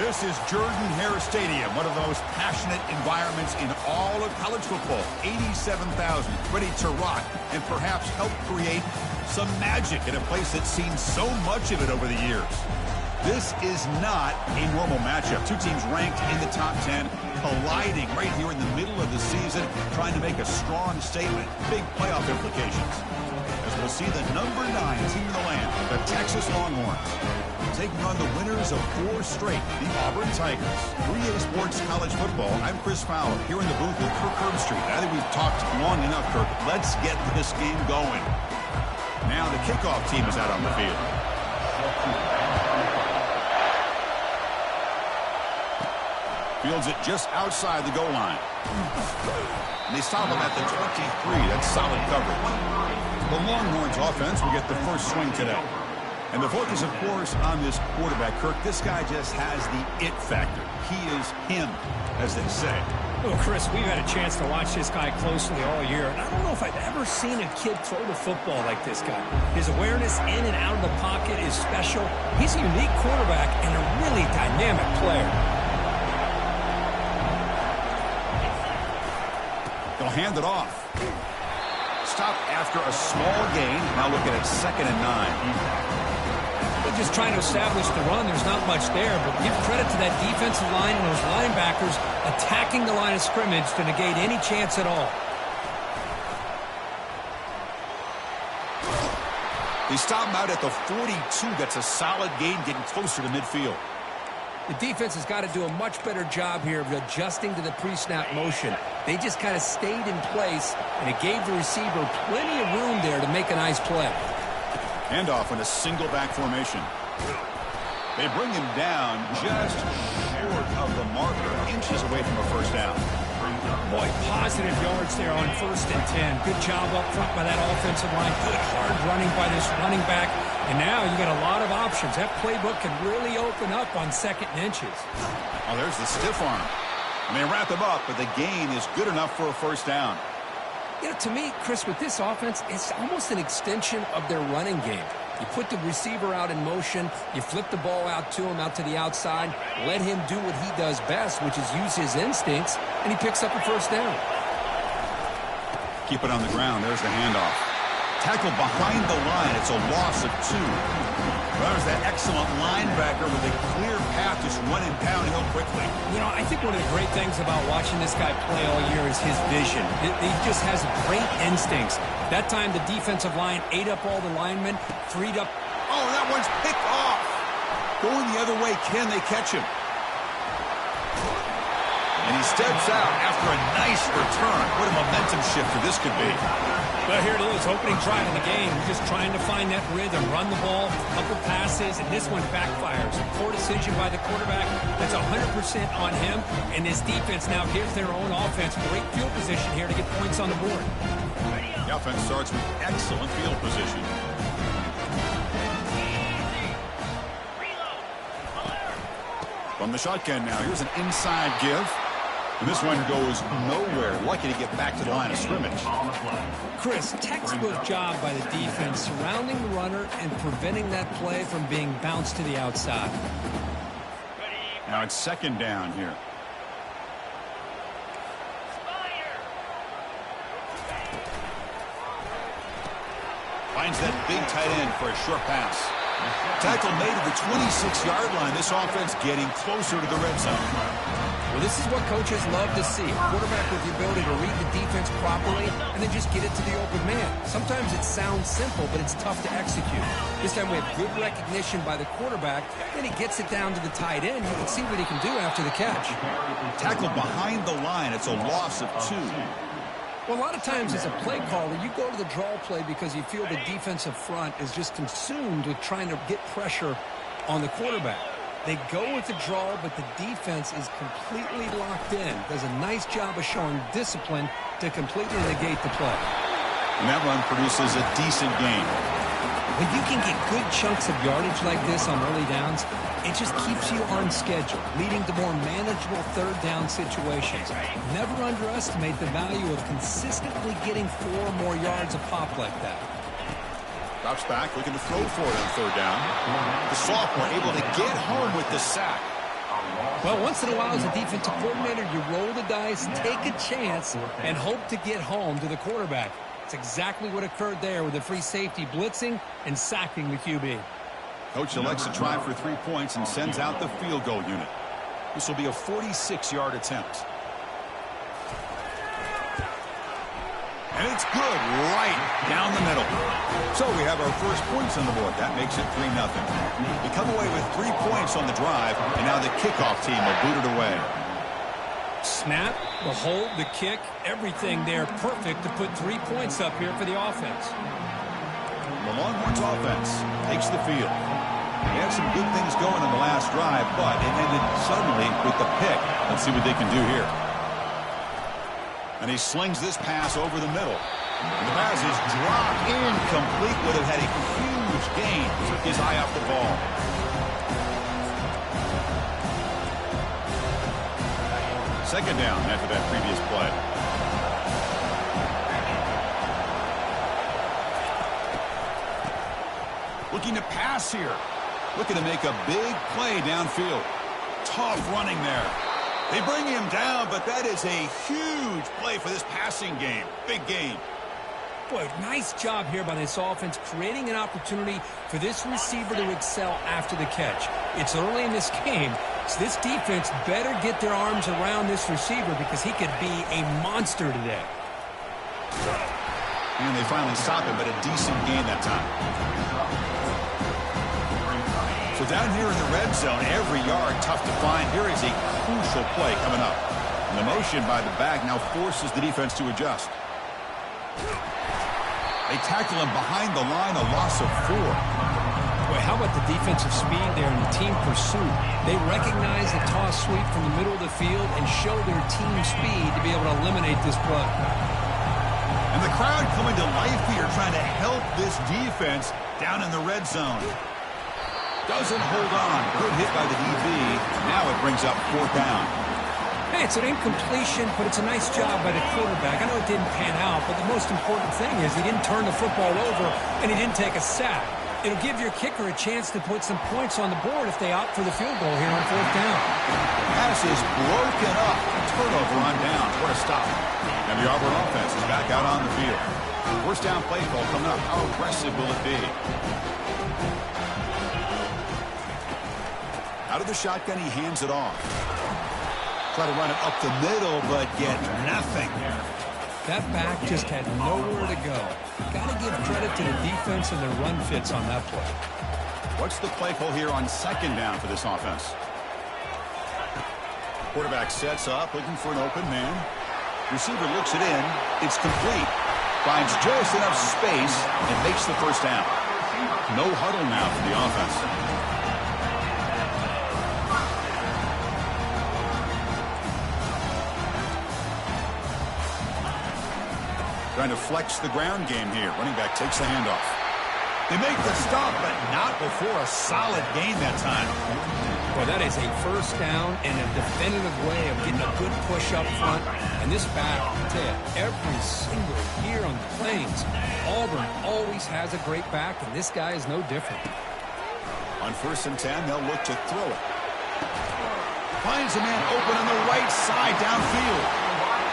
This is Jordan-Hare Stadium, one of the most passionate environments in all of college football. 87,000 ready to rock and perhaps help create some magic in a place that's seen so much of it over the years. This is not a normal matchup. Two teams ranked in the top 10, colliding right here in the middle of the season, trying to make a strong statement. Big playoff implications. As we'll see the number 9 team in the land, the Texas Longhorns, taking on the winners of 4 straight, the Auburn Tigers. 3A Sports College Football. I'm Chris Fowler here in the booth with Kirk Herbstreit. I think we've talked long enough, Kirk. Let's get this game going. Now the kickoff team is out on the field. Fields it just outside the goal line. And they stop him at the 23. That's solid coverage. The Longhorns offense will get the first swing today. And the focus, of course, on this quarterback, Kirk. This guy just has the it factor. He is him, as they say. Well, Chris, we've had a chance to watch this guy closely all year, and I don't know if I've ever seen a kid throw the football like this guy. His awareness in and out of the pocket is special. He's a unique quarterback and a really dynamic player. They'll hand it off. Stop after a small gain. Now looking at 2nd and 9. They're just trying to establish the run. There's not much there, but give credit to that defensive line and those linebackers attacking the line of scrimmage to negate any chance at all. They stop him out at the 42. That's a solid gain, getting closer to midfield. The defense has got to do a much better job here of adjusting to the pre-snap motion. They just kind of stayed in place, and it gave the receiver plenty of room there to make a nice play. Handoff in a single back formation. They bring him down just short of the marker, inches away from a first down. Boy, positive yards there on 1st and 10. Good job up front by that offensive line. Good hard running by this running back. And now you got a lot of options. That playbook can really open up on 2nd and inches. Oh, there's the stiff arm. And they wrap him up, but the gain is good enough for a first down. You know, to me, Chris, with this offense, it's almost an extension of their running game. You put the receiver out in motion, you flip the ball out to him, out to the outside, let him do what he does best, which is use his instincts, and he picks up a first down. Keep it on the ground. There's the handoff. Tackle behind the line. It's a loss of 2. There's that excellent linebacker with a clear path just running downhill quickly. You know, I think one of the great things about watching this guy play all year is his vision. He just has great instincts. That time, the defensive line ate up all the linemen, freed up. Oh, that one's picked off. Going the other way, can they catch him? And he steps out after a nice return. What a momentum shifter this could be. Well, here it is, opening drive of the game. We're just trying to find that rhythm, run the ball, couple passes, and this one backfires. A poor decision by the quarterback. That's 100% on him. And this defense now gives their own offense great field position here to get points on the board. The offense starts with excellent field position. From the shotgun now, here's an inside give. And this one goes nowhere. Lucky to get back to the line of scrimmage. Chris, textbook job by the defense surrounding the runner and preventing that play from being bounced to the outside. Now it's 2nd down here. Finds that big tight end for a short pass. Tackle made at the 26-yard line. This offense getting closer to the red zone. Well, this is what coaches love to see. A quarterback with the ability to read the defense properly and then just get it to the open man. Sometimes it sounds simple, but it's tough to execute. This time we have good recognition by the quarterback, and he gets it down to the tight end. You can see what he can do after the catch. Tackle behind the line. It's a loss of 2. Well, a lot of times as a play caller, you go to the draw play because you feel the defensive front is just consumed with trying to get pressure on the quarterback. They go with the draw, but the defense is completely locked in. Does a nice job of showing discipline to completely negate the play. And that run produces a decent gain. When you can get good chunks of yardage like this on early downs, it just keeps you on schedule, leading to more manageable 3rd down situations. Never underestimate the value of consistently getting 4 or more yards of pop like that. Drops back, looking to throw for it on 3rd down. The sophomore able to get home with the sack. Well, once in a while as a defensive coordinator, you roll the dice, take a chance, and hope to get home to the quarterback. It's exactly what occurred there with the free safety blitzing and sacking the QB. Coach elects to try for 3 points and sends out the field goal unit. This will be a 46-yard attempt. And it's good right down the middle. So we have our first points on the board. That makes it 3-0. We come away with 3 points on the drive, and now the kickoff team will boot it away. Snap, the hold, the kick, everything there perfect to put 3 points up here for the offense. The Longhorns offense takes the field. They had some good things going on the last drive, but it ended suddenly with the pick. Let's see what they can do here. And he slings this pass over the middle. And the pass is dropped incomplete. Would have had a huge gain. Took his eye off the ball. Second down after that previous play. Looking to pass here. Looking to make a big play downfield. Tough running there. They bring him down, but that is a huge play for this passing game. Big gain. Boy, nice job here by this offense, creating an opportunity for this receiver to excel after the catch. It's early in this game, so this defense better get their arms around this receiver because he could be a monster today. And they finally stop him, but a decent gain that time. So down here in the red zone, every yard tough to find. Here is a crucial play coming up. And the motion by the back now forces the defense to adjust. They tackle him behind the line, a loss of 4. Boy, how about the defensive speed there in the team pursuit? They recognize the toss sweep from the middle of the field and show their team speed to be able to eliminate this play. And the crowd coming to life here, trying to help this defense down in the red zone. Doesn't hold on. Good hit by the DB. Now it brings up 4th down. Hey, it's an incompletion, but it's a nice job by the quarterback. I know it didn't pan out, but the most important thing is he didn't turn the football over and he didn't take a sack. It'll give your kicker a chance to put some points on the board if they opt for the field goal here on 4th down. Pass is broken up. Turnover on down. What a stop. And the Auburn offense is back out on the field. First down play call coming up. How aggressive will it be? Out of the shotgun, he hands it off. Try to run it up the middle, but get nothing. That back just had nowhere to go. Got to give credit to the defense and their run fits on that play. What's the play call here on 2nd down for this offense? Quarterback sets up, looking for an open man. Receiver looks it in. It's complete. Finds just enough space and makes the first down. No huddle now for the offense. Trying to flex the ground game here. Running back takes the handoff. They make the stop, but not before a solid gain that time. Well, that is a first down and a definitive way of getting a good push up front. And this back, I tell you, every single year on the Plains, Auburn always has a great back, and this guy is no different. On 1st and 10, they'll look to throw it. Finds a man open on the right side downfield.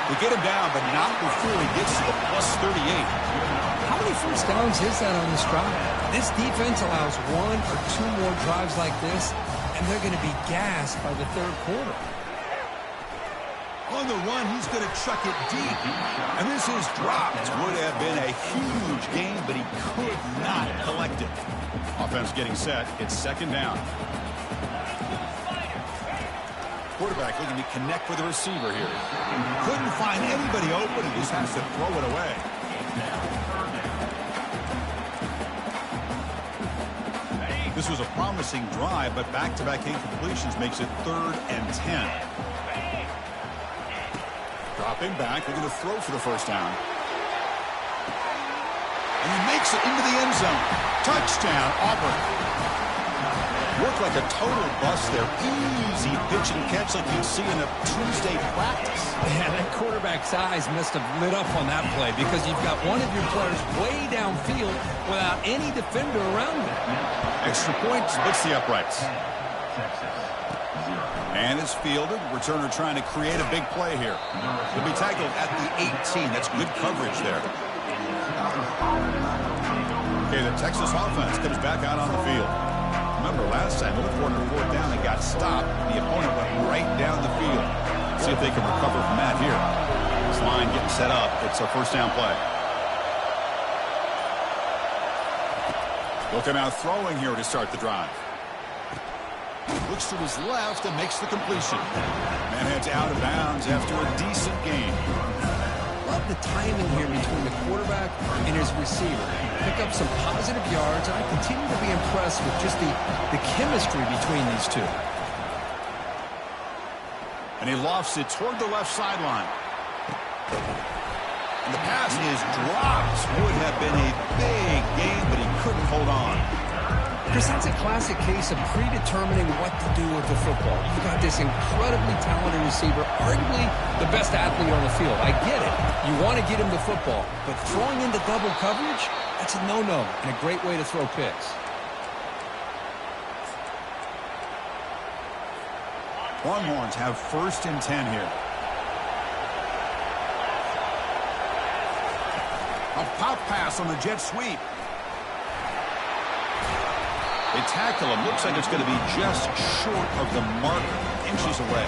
They get him down, but not before he gets to the +38. How many first downs is that on this drive? This defense allows 1 or 2 more drives like this, and they're going to be gassed by the 3rd quarter. On the run, he's going to chuck it deep. And this is dropped. Would have been a huge gain, but he could not collect it. Offense getting set. It's 2nd down. Quarterback looking to connect with the receiver here. Couldn't find anybody open. He just has to throw it away. This was a promising drive, but back-to-back incompletions makes it 3rd and 10. Dropping back, looking to throw for the first down. And he makes it into the end zone. Touchdown, Auburn. Worked like a total bust there. Easy pitch and catch like you'd see in a Tuesday practice. Yeah, that quarterback's eyes must have lit up on that play because you've got one of your players way downfield without any defender around him. Extra point splits the uprights. And it's fielded. Returner trying to create a big play here. He'll be tackled at the 18. That's good coverage there. Okay, the Texas offense comes back out on the field. Remember, last time, little corner 4th down, they got stopped. The opponent went right down the field. Let's see if they can recover from that here. This line getting set up. It's a first down play. Looking out throwing here to start the drive. Looks to his left and makes the completion. Man heads out of bounds after a decent gain. Love the timing here between the quarterback and his receiver. Pick up some positive yards, and I continue to be impressed with just the chemistry between these two. And he lofts it toward the left sideline. And the pass is dropped. Would have been a big gain, but he couldn't hold on. Chris, that's a classic case of predetermining what to do with the football. You've got this incredibly talented receiver, arguably the best athlete on the field. I get it. You want to get him the football, but throwing into double coverage, that's a no-no and a great way to throw picks. Longhorns have 1st and 10 here. A pop pass on the jet sweep. They tackle him. Looks like it's going to be just short of the marker, inches away.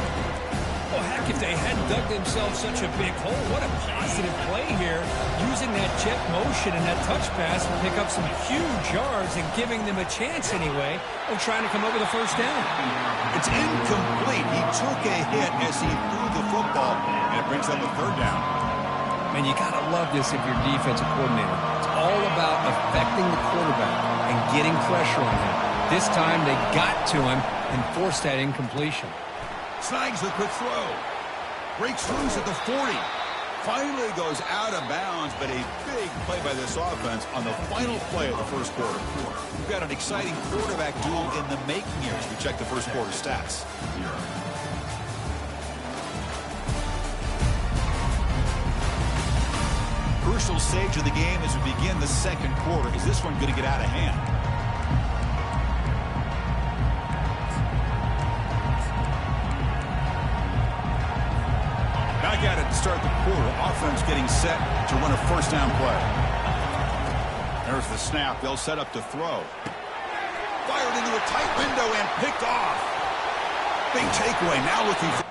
Well, heck, if they hadn't dug themselves such a big hole, what a positive play here. Using that jet motion and that touch pass to pick up some huge yards and giving them a chance anyway of trying to come up with a first down. It's incomplete. He took a hit as he threw the football, and it brings up a 3rd down. Man, you got to love this if you're defensive coordinator. It's all about affecting the quarterback and getting pressure on him. This time they got to him and forced that incompletion. Snags the quick throw. Breaks loose at the 40. Finally goes out of bounds, but a big play by this offense on the final play of the first quarter. We've got an exciting quarterback duel in the making here as we check the first quarter stats. Crucial stage of the game as we begin the second quarter. Is this one going to get out of hand? Back at it to start the quarter. Offense getting set to run a first down play. There's the snap. They'll set up to throw. Fired into a tight window and picked off. Big takeaway. Now looking for...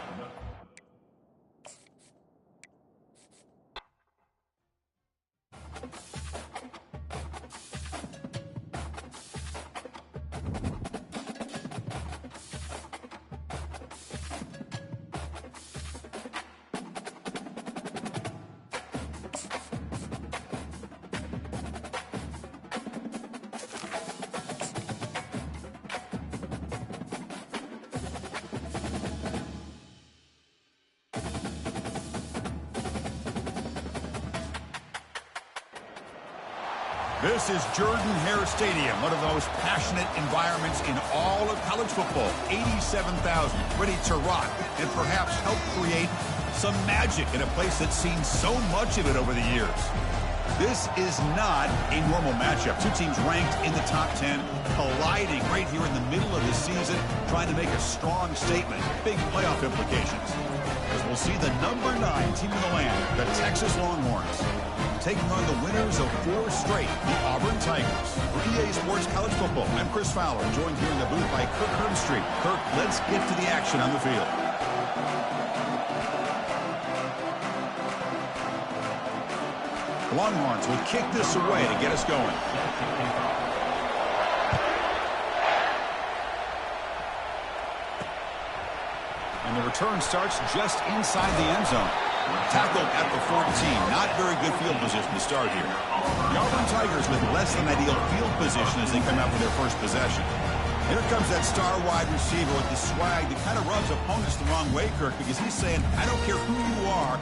This is Jordan-Hare Stadium, one of the most passionate environments in all of college football. 87,000 ready to rock and perhaps help create some magic in a place that's seen so much of it over the years. This is not a normal matchup. Two teams ranked in the top 10, colliding right here in the middle of the season, trying to make a strong statement. Big playoff implications. As we'll see the number 9 team in the land, the Texas Longhorns, taking on the winners of 4 straight, the Auburn Tigers. For EA Sports College Football, I'm Chris Fowler, joined here in the booth by Kirk Herbstreit. Kirk, let's get to the action on the field. The Longhorns will kick this away to get us going. And the return starts just inside the end zone. Tackled at the 14. Not very good field position to start here. The Auburn Tigers with less than ideal field position as they come out with their first possession. Here comes that star wide receiver with the swag that kind of rubs opponents the wrong way, Kirk, because he's saying, I don't care who you are,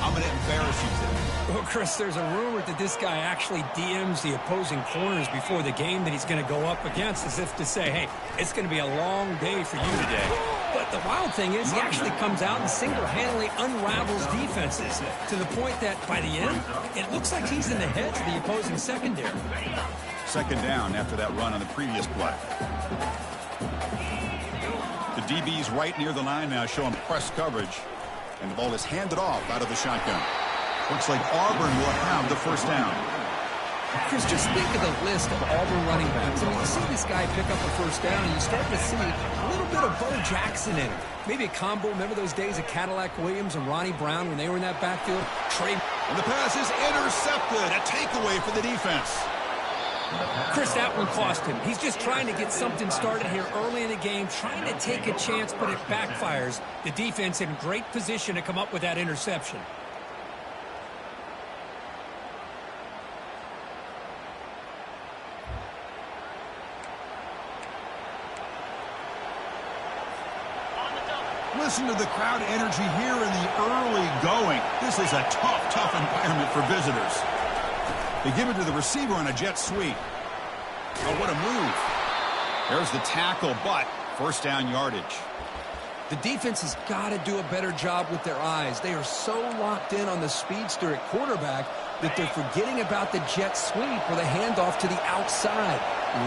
I'm going to embarrass you today. Well, Chris, there's a rumor that this guy actually DMs the opposing corners before the game that he's going to go up against, as if to say, hey, it's going to be a long day for you today. But the wild thing is he actually comes out and single-handedly unravels defenses to the point that by the end, it looks like he's in the heads of the opposing secondary. Second down after that run on the previous play. The DB's right near the line now, showing press coverage. And the ball is handed off out of the shotgun. Looks like Auburn will have the first down. Chris, just think of the list of Auburn running backs. I mean, you see this guy pick up a first down, and you start to see a little bit of Bo Jackson in it. Maybe a combo. Remember those days of Cadillac Williams and Ronnie Brown when they were in that backfield? And the pass is intercepted. A takeaway for the defense. Chris, that one cost him. He's just trying to get something started here early in the game, trying to take a chance, but it backfires. The defense in great position to come up with that interception. Listen to the crowd energy here in the early going. This is a tough environment for visitors. They give it to the receiver on a jet sweep. Oh, what a move. There's the tackle, but first down yardage. The defense has got to do a better job with their eyes. They are so locked in on the speedster at quarterback that they're forgetting about the jet sweep or the handoff to the outside.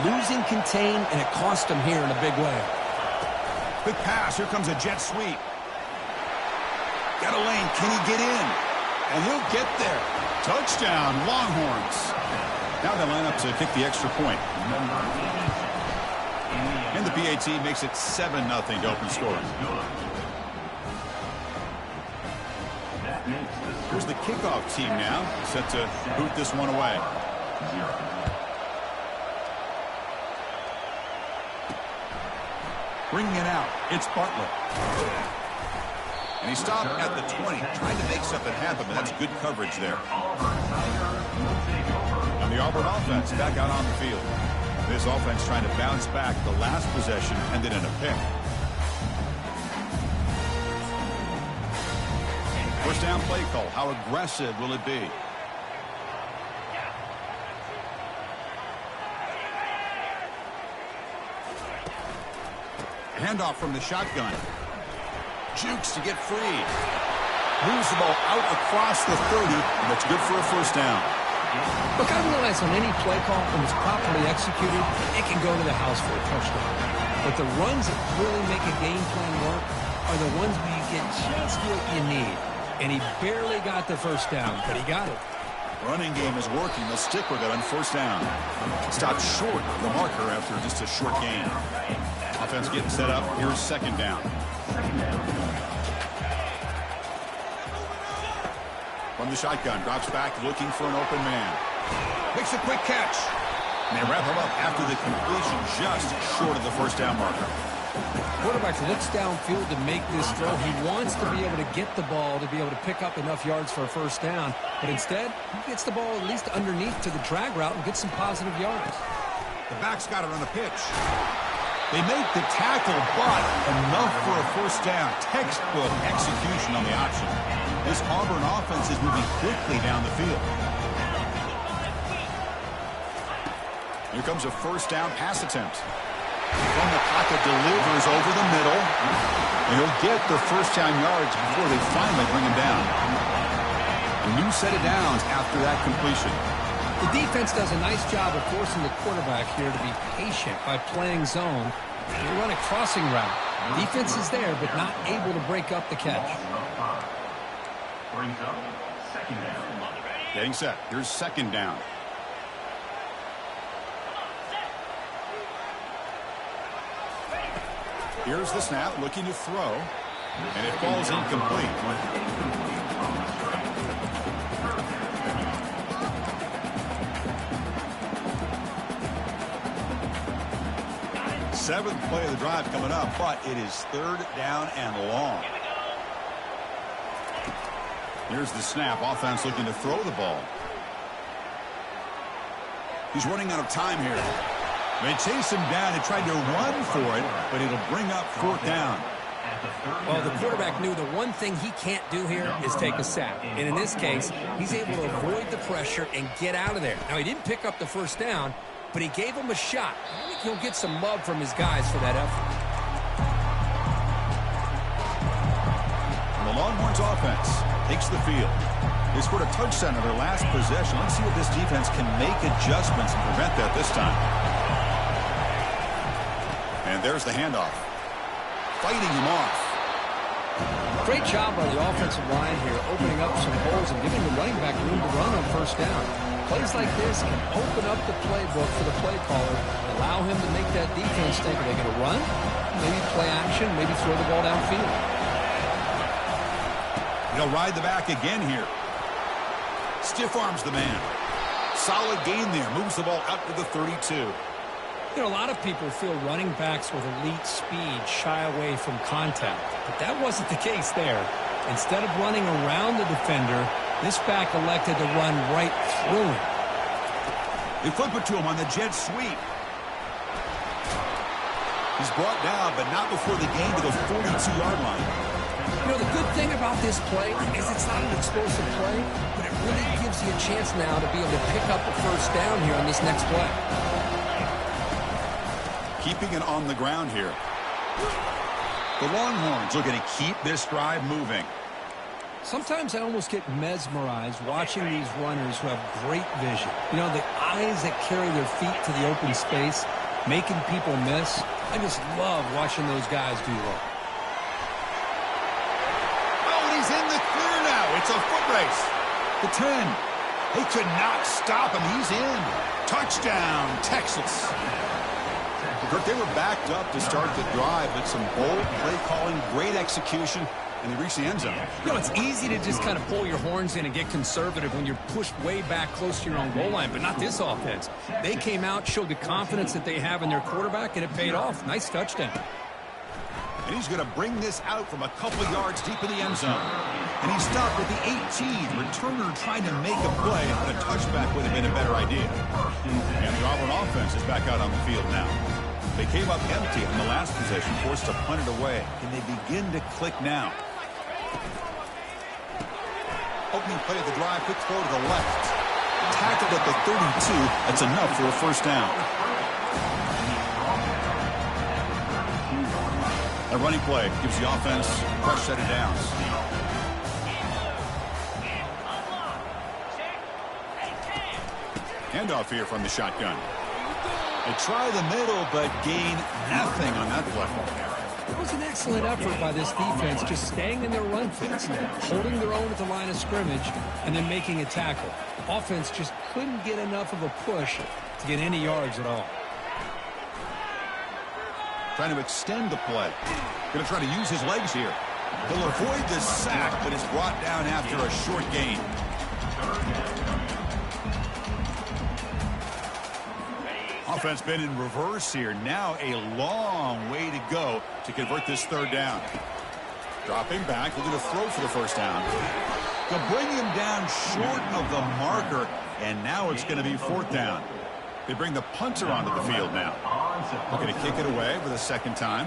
Losing contain, and it cost them here in a big way. Quick pass. Here comes a jet sweep. Got a lane. Can he get in? And he'll get there. Touchdown, Longhorns. Now they line up to kick the extra point. And the PAT makes it 7-0 to open scoring. Here's the kickoff team now, set to boot this one away. Bringing it out, it's Bartlett. And he stopped at the 20, trying to make something happen, but that's good coverage there. And the Auburn offense back out on the field. This offense trying to bounce back. The last possession ended in a pick. First down play call. How aggressive will it be? Handoff from the shotgun. Jukes to get free. Moves the ball out across the 30, and that's good for a first down. Look, I realize on any play call, when it's properly executed, it can go to the house for a touchdown. But the runs that really make a game plan work are the ones where you get just what you need. And he barely got the first down, but he got it. Running game is working. They'll stick with it on first down. Stopped short of the marker after just a short gain. Offense getting set up. Here's second down. From the shotgun, drops back, looking for an open man. Makes a quick catch. And they wrap him up after the completion, just short of the first down marker. Quarterback looks downfield to make this throw. He wants to be able to get the ball to be able to pick up enough yards for a first down. But instead, he gets the ball at least underneath to the drag route and gets some positive yards. The back's got it on the pitch. They make the tackle, but enough for a first down. Textbook execution on the option. This Auburn offense is moving quickly down the field. Here comes a first down pass attempt. From the pocket, delivers over the middle. And he'll get the first down yards before they finally bring him down. A new set of downs after that completion. The defense does a nice job of forcing the quarterback here to be patient by playing zone. They run a crossing route. Defense is there, but not able to break up the catch. Getting set. Here's second down. Here's the snap, looking to throw. And it falls incomplete. Seventh play of the drive coming up, but it is third down and long. Here's the snap. Offense looking to throw the ball. He's running out of time here. They chase him down and tried to run for it, but it'll bring up fourth down. Well, the quarterback knew the one thing he can't do here is take a sack. And in this case, he's able to avoid the pressure and get out of there. Now, he didn't pick up the first down, but he gave him a shot. I think he'll get some love from his guys for that effort. And the Longhorns offense takes the field. They scored a touchdown on their last possession. Let's see if this defense can make adjustments and prevent that this time. And there's the handoff. fighting him off. Great job by the offensive line here, opening up some holes and giving the running back room to run on first down. Plays like this can open up the playbook for the play caller, allow him to make that defense think, are they going to run? Maybe play action, maybe throw the ball downfield. He'll ride the back again here. Stiff arms the man. Solid gain there. Moves the ball out to the 32. You know, a lot of people feel running backs with elite speed shy away from contact, but that wasn't the case there. Instead of running around the defender, this back elected to run right through him. They flip it to him on the jet sweep. He's brought down, but not before the gain to the 42-yard line. You know, the good thing about this play is it's not an explosive play, but it really gives you a chance now to be able to pick up a first down here on this next play. Keeping it on the ground here. The Longhorns looking to keep this drive moving. Sometimes I almost get mesmerized watching these runners who have great vision. You know, the eyes that carry their feet to the open space, making people miss. I just love watching those guys do well. Oh, and he's in the clear now. It's a foot race. The 10. They could not stop him. He's in. Touchdown, Texas. Kirk, they were backed up to start the drive, but some bold play calling, great execution, and they reached the end zone. You know, it's easy to just kind of pull your horns in and get conservative when you're pushed way back close to your own goal line, but not this offense. They came out, showed the confidence that they have in their quarterback, and it paid off. Nice touchdown. And he's going to bring this out from a couple yards deep in the end zone. And he stopped at the 18. Returner trying to make a play, but a touchback would have been a better idea. And the Auburn offense is back out on the field now. They came up empty on the last possession, forced to punt it away. And they begin to click now. Opening play of the drive, quick throw to the left. Tackled at the 32. That's enough for a first down. A running play gives the offense a fresh set of downs. Handoff here from the shotgun. They try the middle, but gain nothing on that play. It was an excellent effort by this defense, just staying in their run fits, holding their own at the line of scrimmage, and then making a tackle. Offense just couldn't get enough of a push to get any yards at all. Trying to extend the play. Going to try to use his legs here. He'll avoid the sack, but is brought down after a short gain. Offense been in reverse here. Now a long way to go to convert this third down. Dropping back, looking to throw for the first down. They'll bring him down short of the marker, and now it's going to be fourth down. They bring the punter onto the field now. Looking to kick it away for the second time.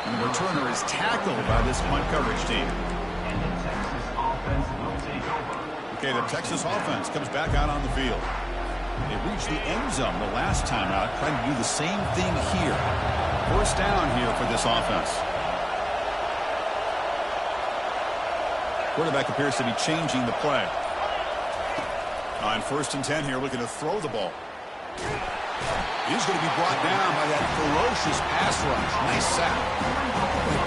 And the returner is tackled by this punt coverage team. Okay, the Texas offense comes back out on the field. They reached the end zone the last time out, trying to do the same thing here. First down here for this offense. Quarterback appears to be changing the play. On first and 10 here, looking to throw the ball. He's going to be brought down by that ferocious pass rush. Nice sack.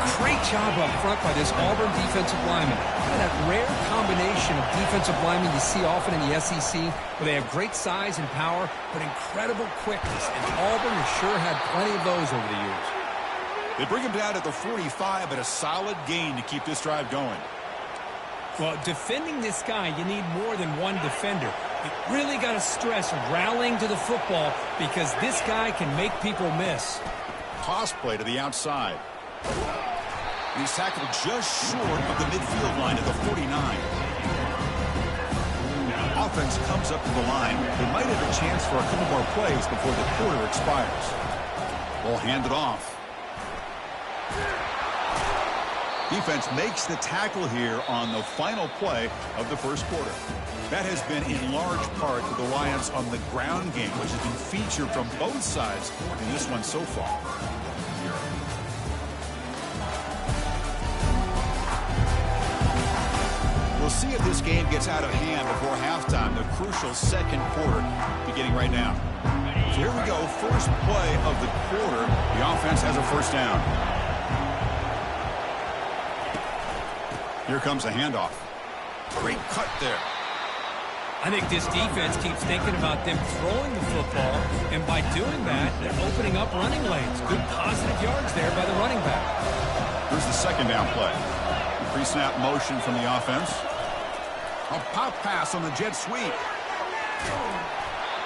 A great job up front by this Auburn defensive lineman. That rare combination of defensive linemen you see often in the SEC, where they have great size and power, but incredible quickness. And Auburn has sure had plenty of those over the years. They bring him down at the 45, but a solid gain to keep this drive going. Well, defending this guy, you need more than one defender. You really got to stress rallying to the football because this guy can make people miss. Toss play to the outside. He's tackled just short of the midfield line at the 49. Offense comes up to the line. They might have a chance for a couple more plays before the quarter expires. Ball handed off. Defense makes the tackle here on the final play of the first quarter. That has been in large part the reliance on the ground game, which has been featured from both sides in this one so far. We'll see if this game gets out of hand before halftime. The crucial second quarter beginning right now. So here we go. First play of the quarter. The offense has a first down. Here comes a handoff. Great cut there. I think this defense keeps thinking about them throwing the football, and by doing that, they're opening up running lanes. Good positive yards there by the running back. Here's the second down play. Pre-snap motion from the offense. A pop pass on the jet sweep.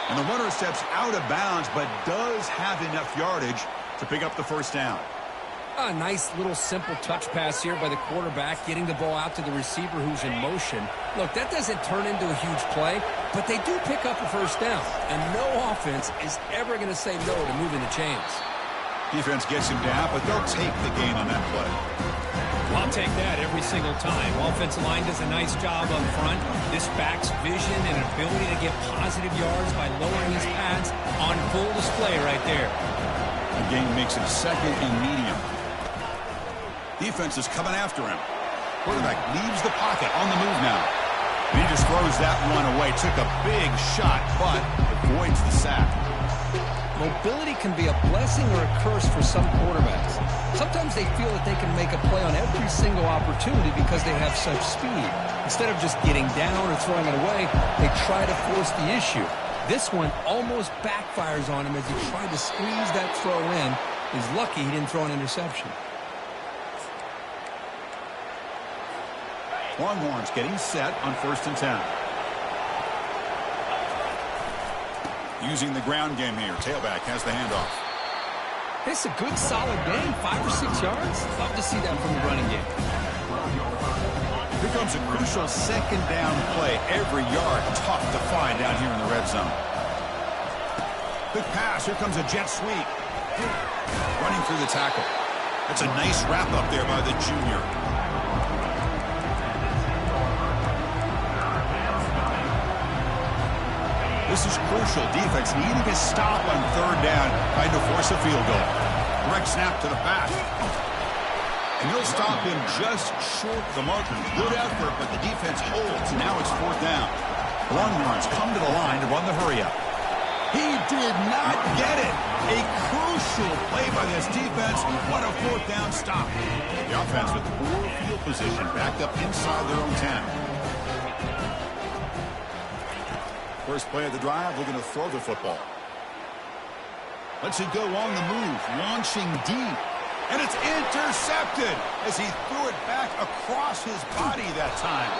And the runner steps out of bounds, but does have enough yardage to pick up the first down. A nice little simple touch pass here by the quarterback, getting the ball out to the receiver who's in motion. Look, that doesn't turn into a huge play, but they do pick up a first down. And no offense is ever going to say no to moving the chains. Defense gets him down, but they'll take the gain on that play. I'll take that every single time. Offensive line does a nice job up front. This back's vision and ability to get positive yards by lowering his pads on full display right there. The gain makes it second and medium. Defense is coming after him. Quarterback leaves the pocket on the move now. And he just throws that one away. Took a big shot, but avoids the sack. Mobility can be a blessing or a curse for some quarterbacks. Sometimes they feel that they can make a play on every single opportunity because they have such speed. Instead of just getting down or throwing it away, they try to force the issue. This one almost backfires on him as he tried to squeeze that throw in. He's lucky he didn't throw an interception. Longhorns getting set on 1st and 10. Using the ground game here. Tailback has the handoff. It's a good, solid game. 5 or 6 yards. Love to see that from the running game. Here comes a crucial second down play. Every yard tough to find down here in the red zone. Quick pass. Here comes a jet sweep. Running through the tackle. That's a nice wrap up there by the junior. This is crucial. Defense needing a stop on 3rd down, trying to force a field goal. Direct snap to the back. And he'll stop him just short of the mark. Good effort, but the defense holds. Now it's 4th down. Longhorns come to the line to run the hurry up. He did not get it. A crucial play by this defense. What a 4th down stop. The offense with poor field position backed up inside their own 10. First play of the drive, looking to throw the football. Lets it go on the move, launching deep. And it's intercepted as he threw it back across his body that time.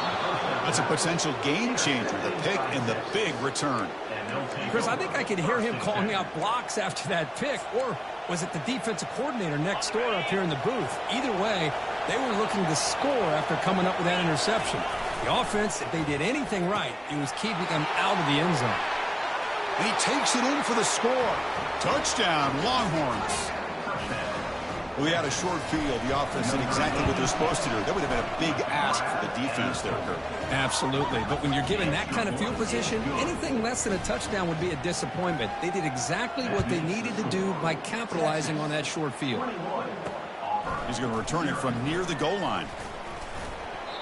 That's a potential game changer, the pick and the big return. Chris, I think I could hear him calling out blocks after that pick. Or was it the defensive coordinator next door up here in the booth? Either way, they were looking to score after coming up with that interception. The offense, if they did anything right, it was keeping them out of the end zone. And he takes it in for the score. Touchdown, Longhorns. Well, we had a short field. The offense did exactly what they're supposed to do. That would have been a big ask for the defense there, Kirk. Absolutely. But when you're given that kind of field position, anything less than a touchdown would be a disappointment. They did exactly what they needed to do by capitalizing on that short field. He's going to return it from near the goal line.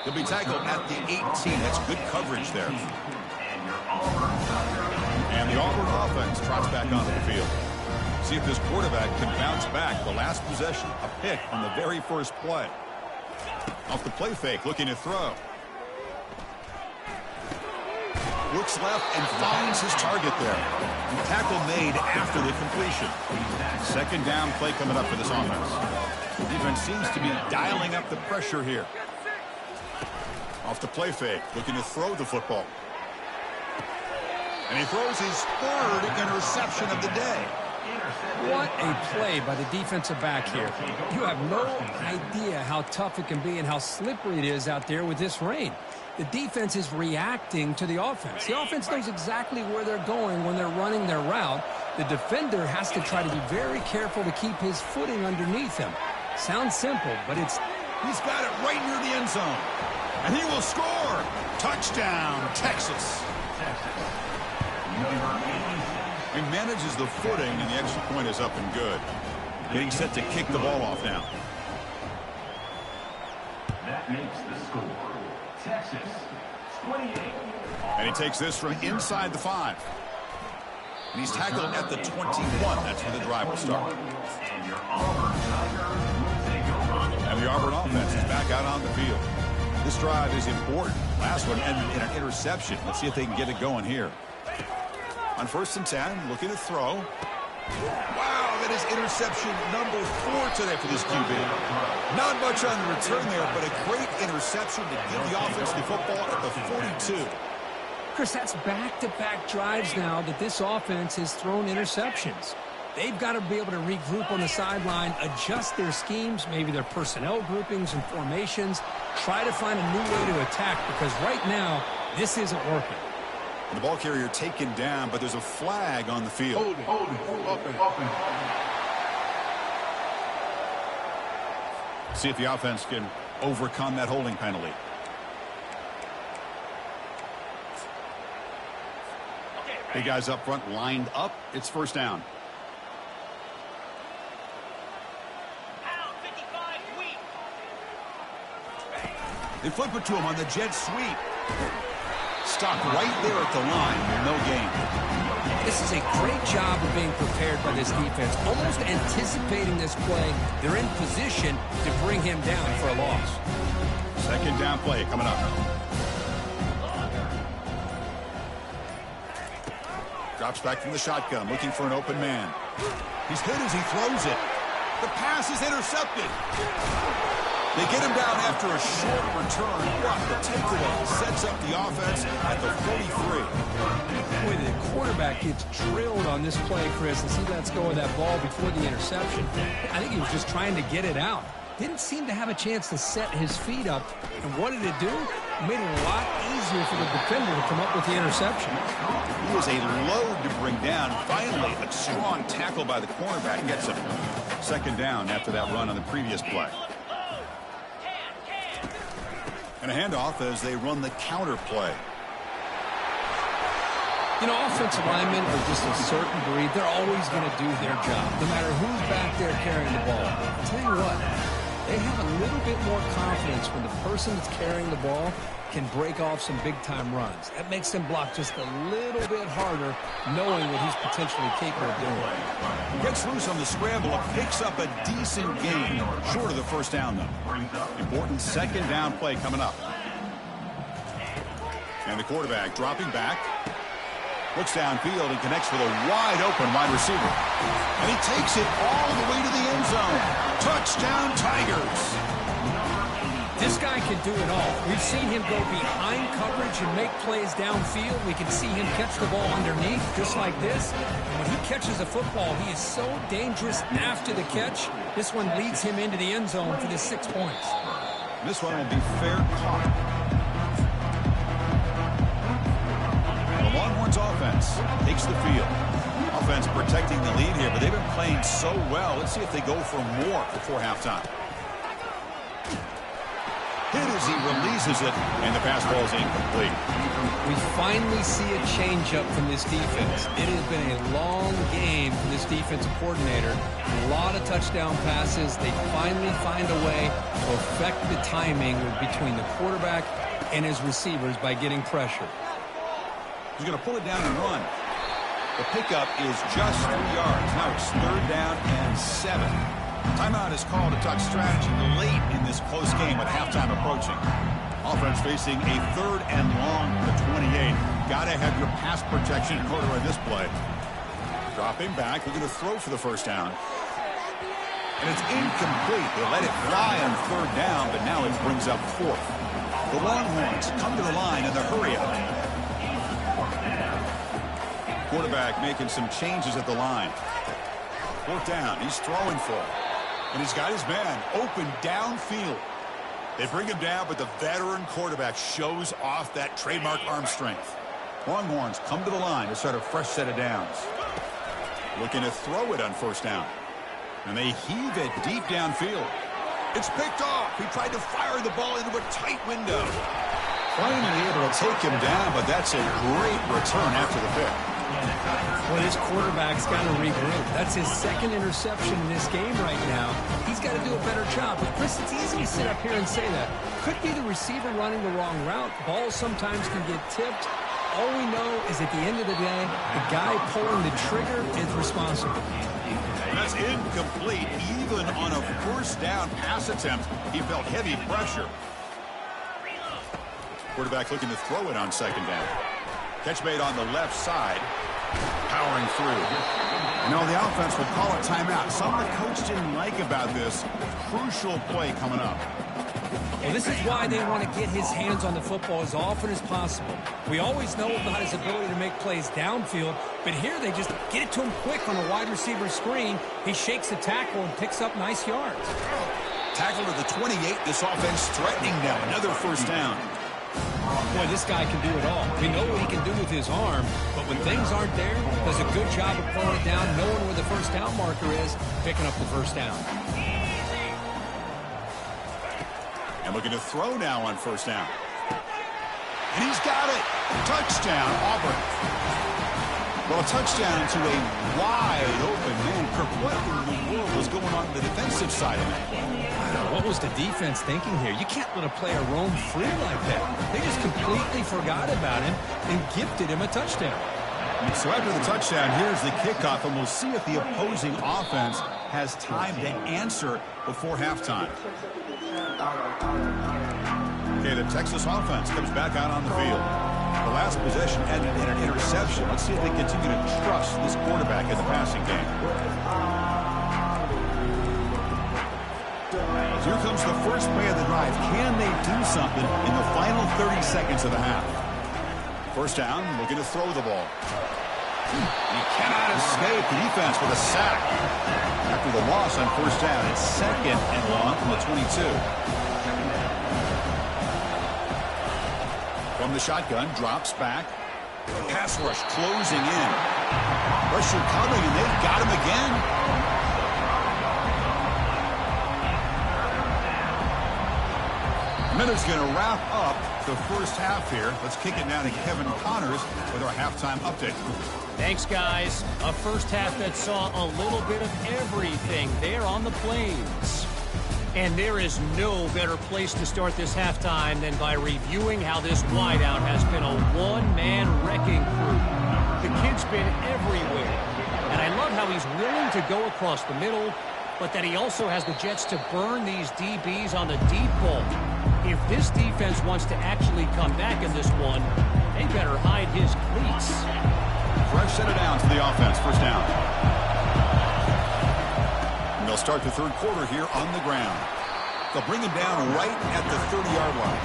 He'll be tackled at the 18. That's good coverage there. And the Auburn offense trots back onto the field. See if this quarterback can bounce back. The last possession, a pick on the very first play. Off the play fake, looking to throw. Looks left and finds his target there. And tackle made after the completion. Second down play coming up for this offense. The defense seems to be dialing up the pressure here. Off the play fake, looking to throw the football. And he throws his 3rd interception of the day. What a play by the defensive back here. You have no idea how tough it can be and how slippery it is out there with this rain. The defense is reacting to the offense. The offense knows exactly where they're going when they're running their route. The defender has to try to be very careful to keep his footing underneath him. Sounds simple, but it's... He's got it right near the end zone. And he will score. Touchdown, Texas. He manages the footing, and the extra point is up and good. Getting set to kick the ball off now. That makes the score Texas, 28. And he takes this from inside the 5. And he's tackled at the 21. That's where the drive will start. And the Auburn offense is back out on the field. This drive is important. Last one ended in an interception. Let's see if they can get it going here. On 1st and 10, looking to throw. Wow, that is interception number 4 today for this QB. Not much on the return there, but a great interception to give the offense the football at the 42. Chris, that's back-to-back drives now that this offense has thrown interceptions. They've got to be able to regroup on the sideline, adjust their schemes, maybe their personnel groupings and formations, try to find a new way to attack, because right now, this isn't working. The ball carrier taken down, but there's a flag on the field. Hold it. See if the offense can overcome that holding penalty. The guys up front lined up. It's 1st down. They flip it to him on the jet sweep. Stopped right there at the line. No gain. This is a great job of being prepared by this defense, almost anticipating this play. They're in position to bring him down for a loss. 2nd down play coming up. Drops back from the shotgun, looking for an open man. He's hit as he throws it. The pass is intercepted. They get him down after a short return. What the takeaway sets up the offense at the 43. Boy, the quarterback gets drilled on this play, Chris, and see let's go with that ball before the interception. I think he was just trying to get it out. Didn't seem to have a chance to set his feet up. And what did it do? It made it a lot easier for the defender to come up with the interception. He was a load to bring down. Finally, a strong tackle by the cornerback gets him. 2nd down after that run on the previous play. And a handoff as they run the counter play. You know, offensive linemen are just a certain breed. They're always going to do their job, no matter who's back there carrying the ball. I'll tell you what, they have a little bit more confidence when the person that's carrying the ball can break off some big-time runs. That makes them block just a little bit harder, knowing what he's potentially capable of doing. He gets loose on the scramble and picks up a decent gain. Short of the 1st down, though. Important 2nd down play coming up. And the quarterback dropping back. Looks downfield and connects with a wide-open wide receiver. And he takes it all the way to the end zone. Touchdown, Tigers. This guy can do it all. We've seen him go behind coverage and make plays downfield. We can see him catch the ball underneath, just like this. And when he catches a football, he is so dangerous after the catch. This one leads him into the end zone for the 6 points. This one will be fair caught. The Longhorns offense takes the field. Offense protecting the lead here, but they've been playing so well. Let's see if they go for more before halftime. Hit as he releases it, and the pass ball is incomplete. We finally see a changeup from this defense. It has been a long game for this defensive coordinator. A lot of touchdown passes. They finally find a way to affect the timing between the quarterback and his receivers by getting pressure. He's going to pull it down and run. The pickup is just 3 yards. Now it's 3rd down and 7. Timeout is called to talk strategy late in this close game with halftime approaching. Offense facing a 3rd and long to 28. Got to have your pass protection in order on this play. Dropping back, looking to throw for the 1st down. And it's incomplete. They let it fly on 3rd down, but now it brings up 4th. The Longhorns come to the line in the hurry-up. Quarterback making some changes at the line. 4th down, he's throwing for it. And he's got his man open downfield. They bring him down, but the veteran quarterback shows off that trademark arm strength. Longhorns come to the line to start a fresh set of downs. Looking to throw it on 1st down. And they heave it deep downfield. It's picked off. He tried to fire the ball into a tight window. Finally able to take him down, but that's a great return after the pick. Well, this quarterback's got to regroup. That's his second interception in this game right now. He's got to do a better job. But, Chris, it's easy to sit up here and say that. Could be the receiver running the wrong route. Balls sometimes can get tipped. All we know is at the end of the day, the guy pulling the trigger is responsible. That's incomplete. Even on a first down pass attempt, he felt heavy pressure. Quarterback looking to throw it on second down. Catch made on the left side. Powering through. You know, the offense will call a timeout. Something the coach didn't like about this. Crucial play coming up. Well, this is why they want to get his hands on the football as often as possible. We always know about his ability to make plays downfield, but here they just get it to him quick on a wide receiver screen. He shakes the tackle and picks up nice yards. Tackle to the 28. This offense threatening now. Another first down. Boy, this guy can do it all. We know what he can do with his arm, but when things aren't there, does a good job of pulling it down, knowing where the first down marker is, picking up the first down. And looking to throw now on first down. And he's got it. Touchdown, Auburn. Well, a touchdown to a wide open man. Kirk, what in the world was going on the defensive side of that ball? What was the defense thinking here? You can't let a player roam free like that. They just completely forgot about him and gifted him a touchdown. So after the touchdown, here's the kickoff, and we'll see if the opposing offense has time to answer before halftime. Okay, the Texas offense comes back out on the field. The last possession ended in an interception. Let's see if they continue to trust this quarterback in the passing game. Here comes the first play of the drive. Can they do something in the final 30 seconds of the half? First down, looking to throw the ball. He cannot escape the defense with a sack. After the loss on first down, it's second and long from the 22. From the shotgun, drops back. Pass rush closing in. Pressure coming, and they've got him again. Miller's going to wrap up the first half here. Let's kick it now to Kevin Connors with our halftime update. Thanks, guys. A first half that saw a little bit of everything there on the Plains. And there is no better place to start this halftime than by reviewing how this wideout has been a one-man wrecking crew. The kid's been everywhere. And I love how he's willing to go across the middle, but that he also has the jets to burn these DBs on the deep ball. If this defense wants to actually come back in this one, they better hide his cleats. Fresh set of downs for the offense. First down. And they'll start the third quarter here on the ground. They'll bring him down right at the 30-yard line.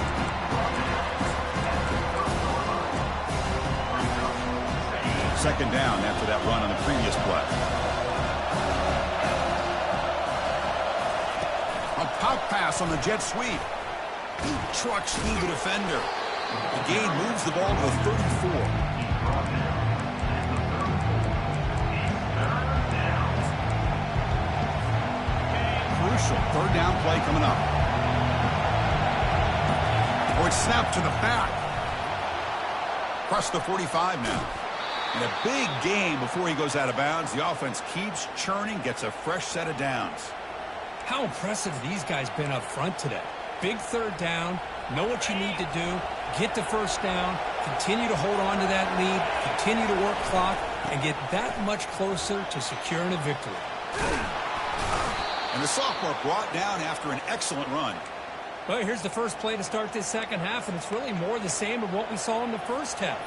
Second down after that run on the previous play. A pop pass on the jet sweep. He trucks through the defender. The gain moves the ball to the 34. Crucial third down play coming up. Oh, it's snapped to the back. Across the 45 now. And a big gain before he goes out of bounds. The offense keeps churning, gets a fresh set of downs. How impressive these guys been up front today. Big third down, know what you need to do, get the first down, continue to hold on to that lead, continue to work clock, and get that much closer to securing a victory. And the sophomore brought down after an excellent run. Well, here's the first play to start this second half, and it's really more the same of what we saw in the first half.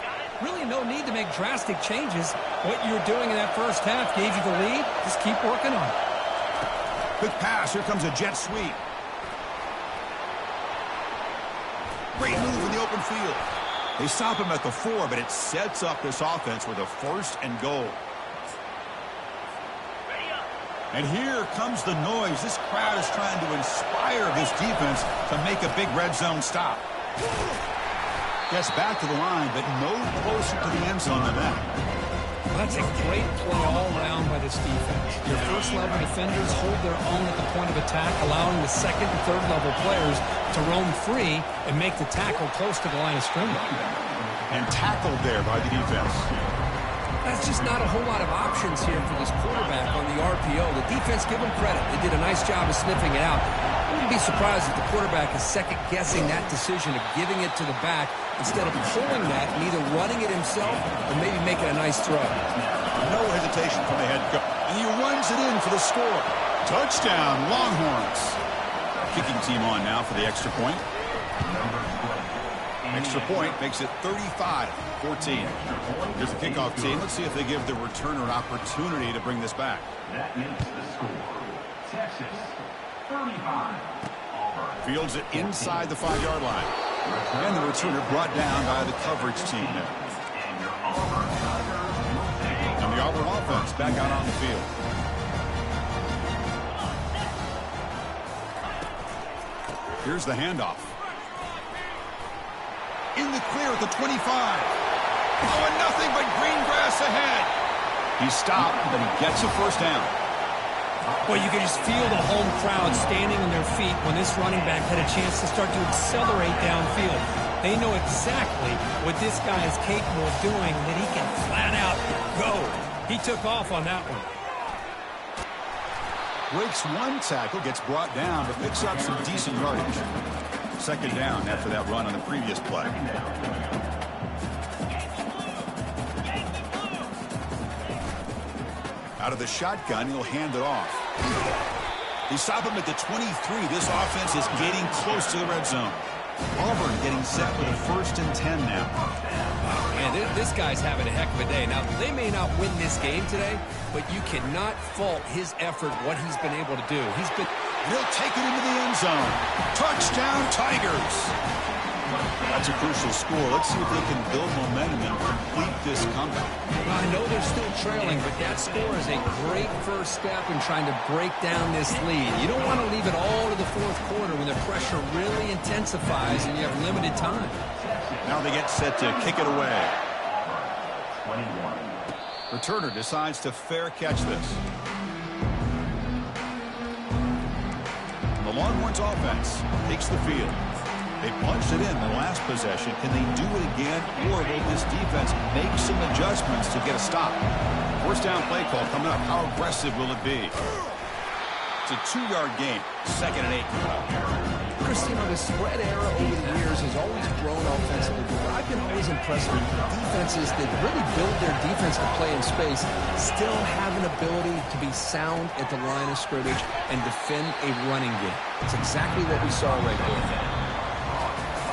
Really no need to make drastic changes. What you were doing in that first half gave you the lead. Just keep working on it. Quick pass. Here comes a jet sweep. Great move in the open field. They stop him at the 4, but it sets up this offense with a first and goal. And here comes the noise. This crowd is trying to inspire this defense to make a big red zone stop. Gets back to the line, but no closer to the end zone than that. Well, that's a great play all around by this defense. Your first-level defenders hold their own at the point of attack, allowing the second and third-level players to roam free and make the tackle close to the line of scrimmage. And tackled there by the defense. That's just not a whole lot of options here for this quarterback on the RPO. The defense, give them credit. They did a nice job of sniffing it out. I wouldn't be surprised if the quarterback is second-guessing that decision of giving it to the back instead of pulling that and either running it himself or maybe making a nice throw. No hesitation from the head coach. And he runs it in for the score. Touchdown, Longhorns. Kicking team on now for the extra point. Extra point makes it 35-14. Here's the kickoff team. Let's see if they give the returner an opportunity to bring this back. That makes the score Texas 35. Fields it inside the 5-yard line. And the returner brought down by the coverage team there. And the Auburn offense back out on the field. Here's the handoff. In the clear at the 25. Oh, and nothing but green grass ahead. He stopped, but he gets a first down. Well, you can just feel the home crowd standing on their feet when this running back had a chance to start to accelerate downfield. They know exactly what this guy is capable of doing, and that he can flat out go. He took off on that one. Breaks one tackle, gets brought down, but picks up some decent yardage. Second down after that run on the previous play. Out of the shotgun, he'll hand it off. They stop him at the 23. This offense is getting close to the red zone. Auburn getting set with a 1st and 10 now. Wow, man, this guy's having a heck of a day. Now, they may not win this game today, but you cannot fault his effort, what he's been able to do. He'll take it into the end zone. Touchdown, Tigers. That's a crucial score. Let's see if they can build momentum and complete this comeback. Well, I know they're still trailing, but that score is a great first step in trying to break down this lead. You don't want to leave it all to the fourth quarter when the pressure really intensifies and you have limited time. Now they get set to kick it away. 21. Returner decides to fair catch this. The Longhorns offense takes the field. They punched it in the last possession. Can they do it again, or will this defense make some adjustments to get a stop? First down play call coming up. How aggressive will it be? It's a 2-yard gain. 2nd and 8. Chris, you know, the spread era over the years has always grown offensively, but I've been always impressed with defenses that really build their defense to play in space, still have an ability to be sound at the line of scrimmage and defend a running game. It's exactly what we saw right there.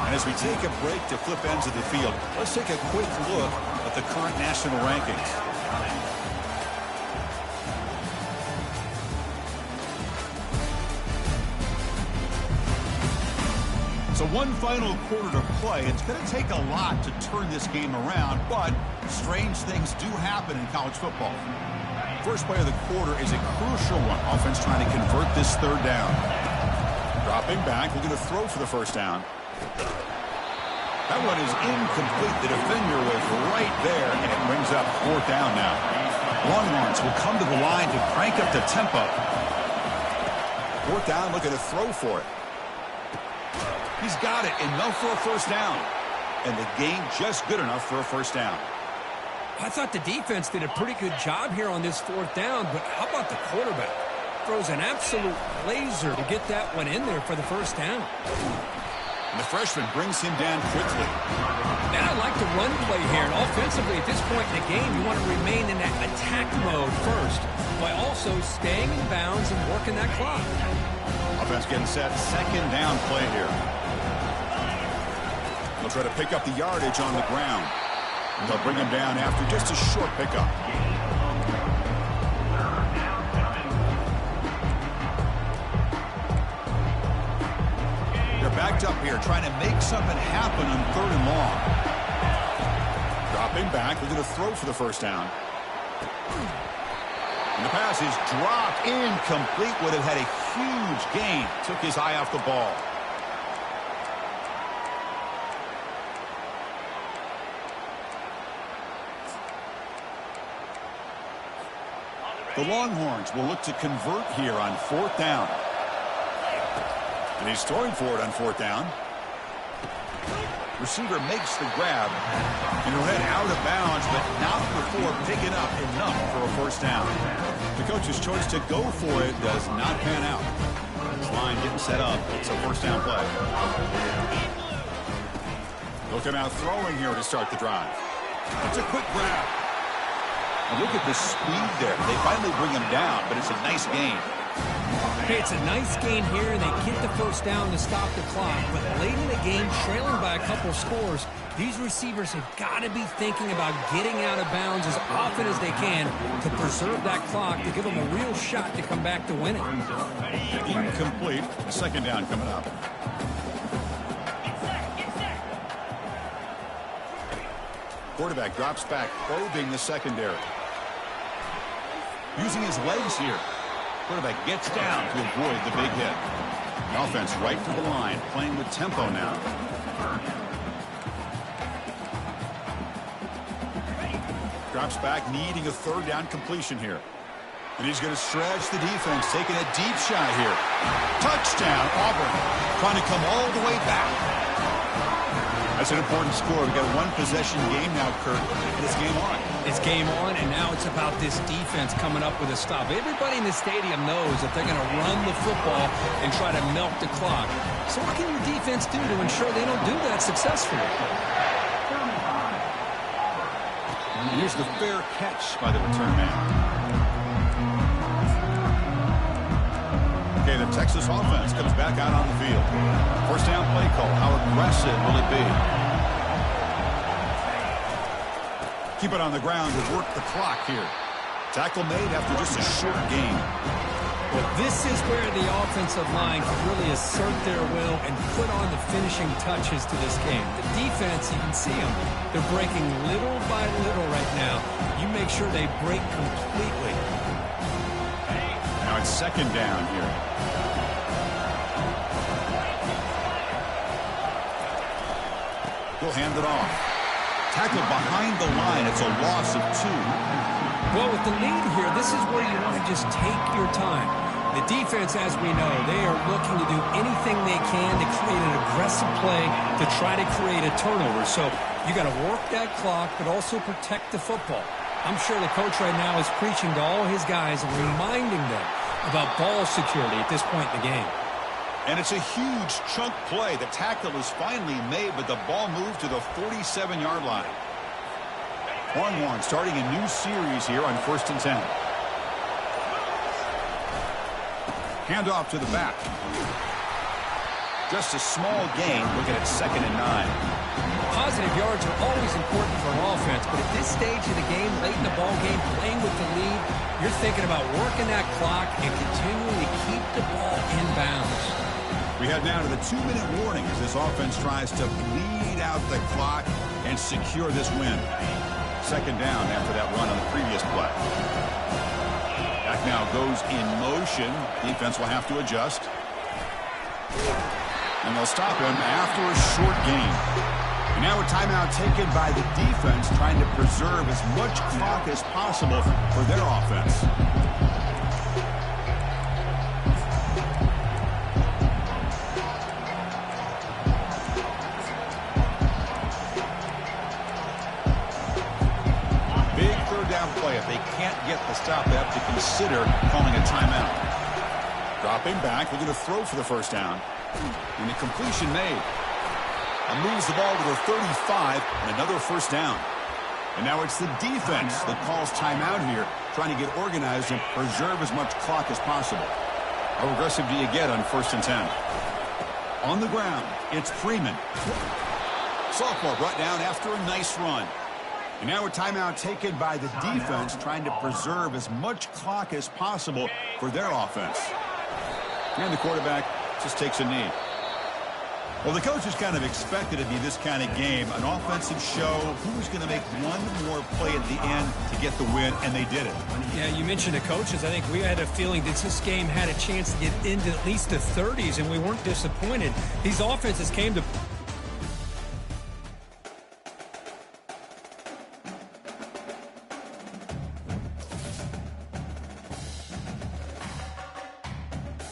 And as we take a break to flip ends of the field, let's take a quick look at the current national rankings. So one final quarter to play. It's going to take a lot to turn this game around, but strange things do happen in college football. First play of the quarter is a crucial one. Offense trying to convert this 3rd down. Dropping back, looking to throw for the first down. That one is incomplete. The defender was right there, and it brings up 4th down now. Longhorns will come to the line to crank up the tempo. 4th down, looking to throw for it. He's got it, enough for a first down. And the gain just good enough for a first down. I thought the defense did a pretty good job here on this 4th down, but how about the quarterback? Throws an absolute laser to get that one in there for the first down. And the freshman brings him down quickly. Man, I like the run play here. And offensively, at this point in the game, you want to remain in that attack mode first, while also staying in bounds and working that clock. Offense getting set. 2nd down play here. They'll try to pick up the yardage on the ground. And they'll bring him down after just a short pickup. They're backed up here trying to make something happen on 3rd and long. Dropping back, looking to throw for the first down. And the pass is dropped, incomplete. Would have had a huge gain. Took his eye off the ball. The Longhorns will look to convert here on 4th down. And he's throwing for it on 4th down. Receiver makes the grab. And he'll head out of bounds, but not before picking up enough for a first down. The coach's choice to go for it does not pan out. This line getting set up. It's a first down play. Looking out throwing here to start the drive. It's a quick grab. And look at the speed there. They finally bring him down, but it's a nice gain. Hey, it's a nice gain here, and they get the first down to stop the clock. But late in the game, trailing by a couple of scores, these receivers have got to be thinking about getting out of bounds as often as they can to preserve that clock, to give them a real shot to come back to win it. Incomplete. Second down coming up. Quarterback drops back, probing the secondary. Using his legs here. Quarterback gets down to avoid the big hit. The offense right to the line, playing with tempo now. Drops back, needing a third down completion here. And he's going to stretch the defense, taking a deep shot here. Touchdown, Auburn. Trying to come all the way back. That's an important score. We've got a one-possession game now, Kurt, and it's game on. It's game on, and now it's about this defense coming up with a stop. Everybody in the stadium knows that they're going to run the football and try to melt the clock. So what can your defense do to ensure they don't do that successfully? And here's the fair catch by the return man. Okay, the Texas offense comes back out on the field. First down play call. How aggressive will it be? Keep it on the ground to work the clock here. Tackle made after just a short gain. Well, this is where the offensive line can really assert their will and put on the finishing touches to this game. The defense, you can see them. They're breaking little by little right now. You make sure they break completely. Now it's second down here. He'll hand it off. Tackled behind the line. It's a loss of 2. Well, with the lead here, this is where you want to just take your time. The defense, as we know, they are looking to do anything they can to create an aggressive play to try to create a turnover. So you got to work that clock, but also protect the football. I'm sure the coach right now is preaching to all his guys and reminding them about ball security at this point in the game. And it's a huge chunk play. The tackle is finally made, but the ball moved to the 47-yard line. Longhorn starting a new series here on 1st and 10. Handoff to the back. Just a small gain. Looking at 2nd and 9. Positive yards are always important for an offense, but at this stage of the game, late in the ball game, playing with the lead, you're thinking about working that clock and continuing to keep the ball in bounds. We head now to the 2-minute warning as this offense tries to bleed out the clock and secure this win. Second down after that run on the previous play. Back now goes in motion. Defense will have to adjust. And they'll stop him after a short gain. And now a timeout taken by the defense, trying to preserve as much clock as possible for their offense. Big third down play. If they can't get the stop, they have to consider calling a timeout. Dropping back, looking to throw for the first down. And the completion made. And moves the ball to the 35, and another first down. And now it's the defense that calls timeout here, trying to get organized and preserve as much clock as possible. How aggressive do you get on 1st and 10? On the ground, it's Freeman. Sophomore brought down after a nice run. And now a timeout taken by the defense, trying to preserve as much clock as possible for their offense. And the quarterback just takes a knee. Well, the coaches kind of expected it to be this kind of game, an offensive show. Who's going to make one more play at the end to get the win, and they did it. Yeah, you mentioned the coaches. I think we had a feeling that this game had a chance to get into at least the 30s, and we weren't disappointed. These offenses came to